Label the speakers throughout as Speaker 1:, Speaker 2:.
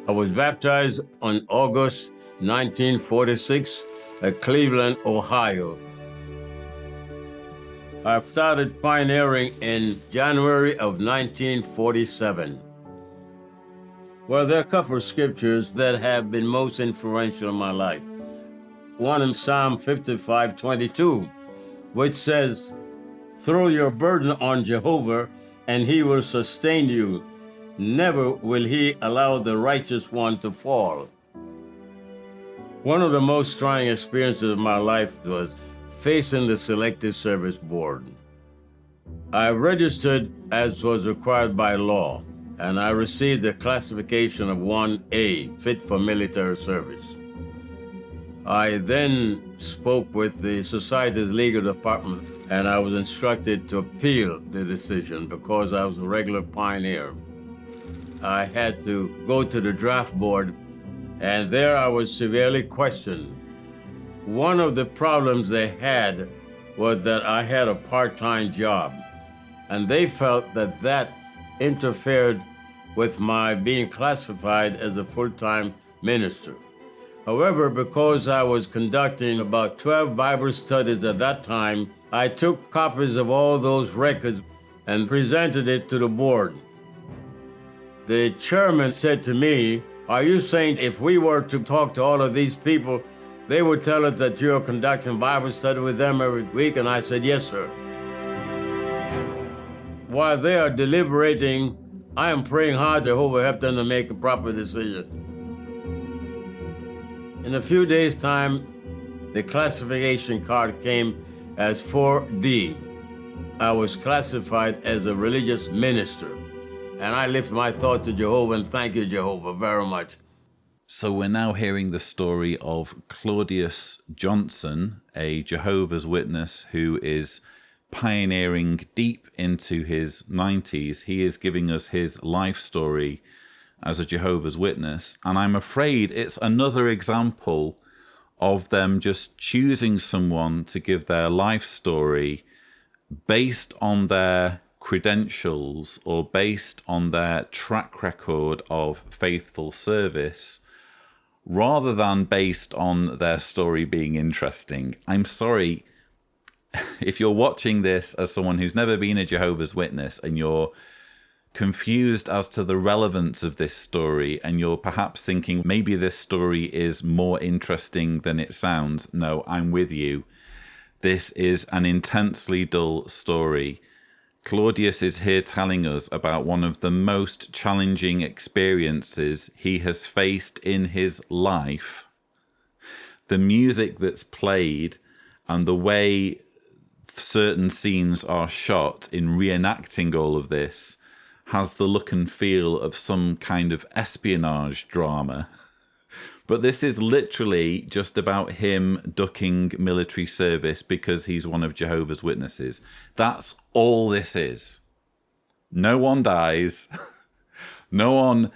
Speaker 1: I was baptized on August 1946 at Cleveland, Ohio. I started pioneering in January of 1947. Well, there are a couple of scriptures that have been most influential in my life. One in Psalm 55:22, which says, "Throw your burden on Jehovah, and he will sustain you. Never will he allow the righteous one to fall." One of the most trying experiences of my life was facing the Selective Service Board. I registered as was required by law, and I received a classification of 1A, fit for military service. I then spoke with the Society's legal department, and I was instructed to appeal the decision because I was a regular pioneer. I had to go to the draft board, and there I was severely questioned. One of the problems they had was that I had a part-time job, and they felt that that interfered with my being classified as a full-time minister. However, because I was conducting about 12 Bible studies at that time, I took copies of all those records and presented it to the board. The chairman said to me, "Are you saying if we were to talk to all of these people, they would tell us that you're conducting Bible study with them every week?" And I said, "Yes, sir." While they are deliberating, I am praying hard to Jehovah help them to make a proper decision. In a few days' time, the classification card came as 4D. I was classified as a religious minister. And I lift my thought to Jehovah and thank you, Jehovah, very much.
Speaker 2: So we're now hearing the story of Claudius Johnson, a Jehovah's Witness who is pioneering deep into his 90s. He is giving us his life story as a Jehovah's Witness. And I'm afraid it's another example of them just choosing someone to give their life story based on their credentials or based on their track record of faithful service rather than based on their story being interesting. I'm sorry if you're watching this as someone who's never been a Jehovah's Witness and you're confused as to the relevance of this story and you're perhaps thinking maybe this story is more interesting than it sounds. No, I'm with you. This is an intensely dull story. Claudius is here telling us about one of the most challenging experiences he has faced in his life. The music that's played and the way certain scenes are shot in reenacting all of this has the look and feel of some kind of espionage drama. But this is literally just about him ducking military service because he's one of Jehovah's Witnesses. That's all this is. No one dies. No one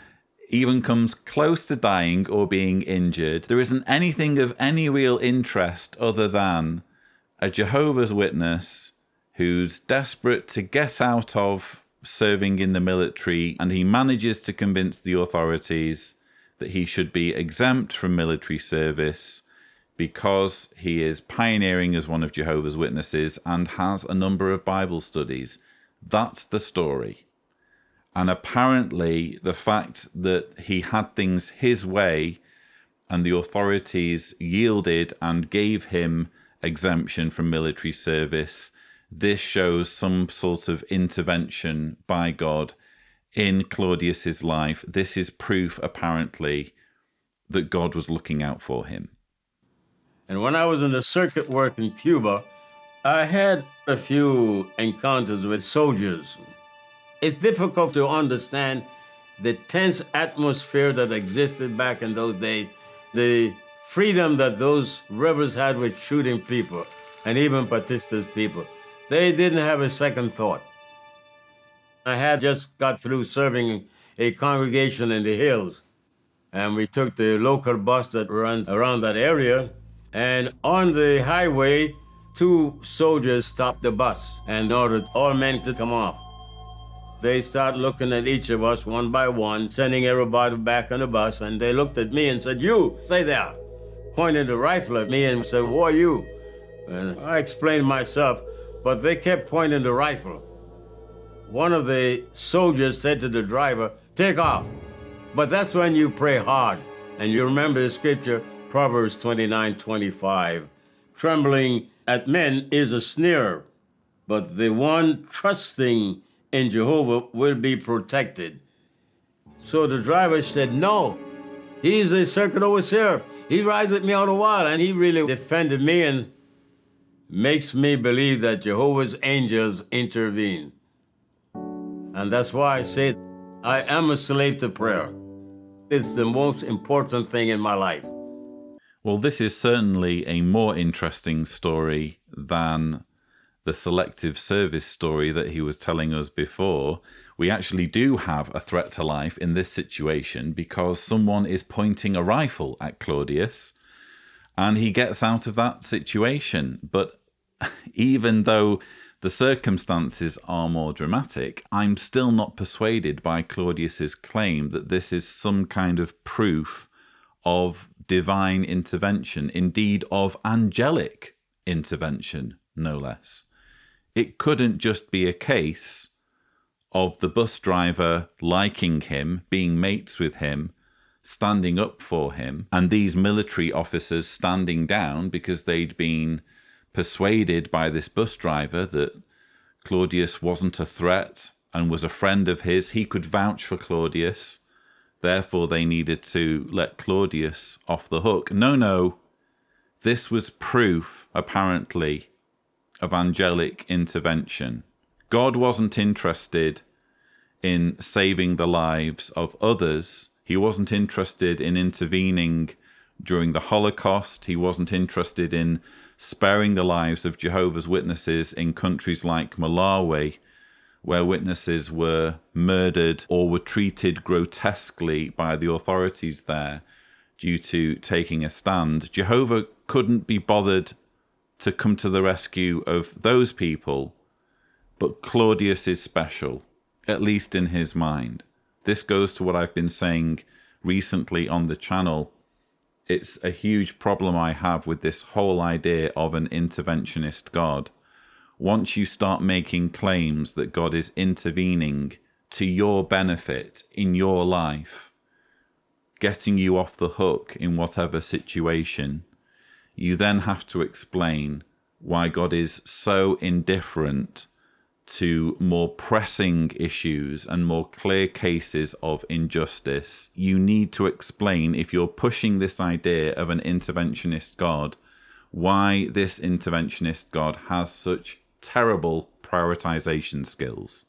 Speaker 2: even comes close to dying or being injured. There isn't anything of any real interest other than a Jehovah's Witness who's desperate to get out of serving in the military, and he manages to convince the authorities that he should be exempt from military service because he is pioneering as one of Jehovah's Witnesses and has a number of Bible studies. That's the story. And apparently the fact that he had things his way and the authorities yielded and gave him exemption from military service, this shows some sort of intervention by God in Claudius's life. This is proof, apparently, that God was looking out for him.
Speaker 1: And when I was in the circuit work in Cuba, I had a few encounters with soldiers. It's difficult to understand the tense atmosphere that existed back in those days, the freedom that those rebels had with shooting people and even Batista's people. They didn't have a second thought. I had just got through serving a congregation in the hills, and we took the local bus that ran around that area, and on the highway, 2 soldiers stopped the bus and ordered all men to come off. They start looking at each of us one by one, sending everybody back on the bus, and they looked at me and said, "You, stay there," pointed the rifle at me and said, "Who are you?" And I explained myself, but they kept pointing the rifle. One of the soldiers said to the driver, "Take off." But that's when you pray hard. And you remember the scripture, Proverbs 29:25. Trembling at men is a snare, but the one trusting in Jehovah will be protected. So the driver said, "No, he's a circuit overseer. He rides with me all the while." And he really defended me and makes me believe that Jehovah's angels intervene. And that's why I say I am a slave to prayer. It's the most important thing in my life.
Speaker 2: Well, this is certainly a more interesting story than the selective service story that he was telling us before. We actually do have a threat to life in this situation because someone is pointing a rifle at Claudius and he gets out of that situation. But even though the circumstances are more dramatic, I'm still not persuaded by Claudius's claim that this is some kind of proof of divine intervention, indeed of angelic intervention, no less. It couldn't just be a case of the bus driver liking him, being mates with him, standing up for him, and these military officers standing down because they'd been persuaded by this bus driver that Claudius wasn't a threat and was a friend of his. He could vouch for Claudius. Therefore, they needed to let Claudius off the hook. No. This was proof, apparently, of angelic intervention. God wasn't interested in saving the lives of others. He wasn't interested in intervening during the Holocaust. He wasn't interested in sparing the lives of Jehovah's Witnesses in countries like Malawi, where witnesses were murdered or were treated grotesquely by the authorities there due to taking a stand. Jehovah couldn't be bothered to come to the rescue of those people, but Claudius is special, at least in his mind. This goes to what I've been saying recently on the channel. It's a huge problem I have with this whole idea of an interventionist God. Once you start making claims that God is intervening to your benefit in your life, getting you off the hook in whatever situation, you then have to explain why God is so indifferent to more pressing issues and more clear cases of injustice. You need to explain, if you're pushing this idea of an interventionist God, why this interventionist God has such terrible prioritization skills.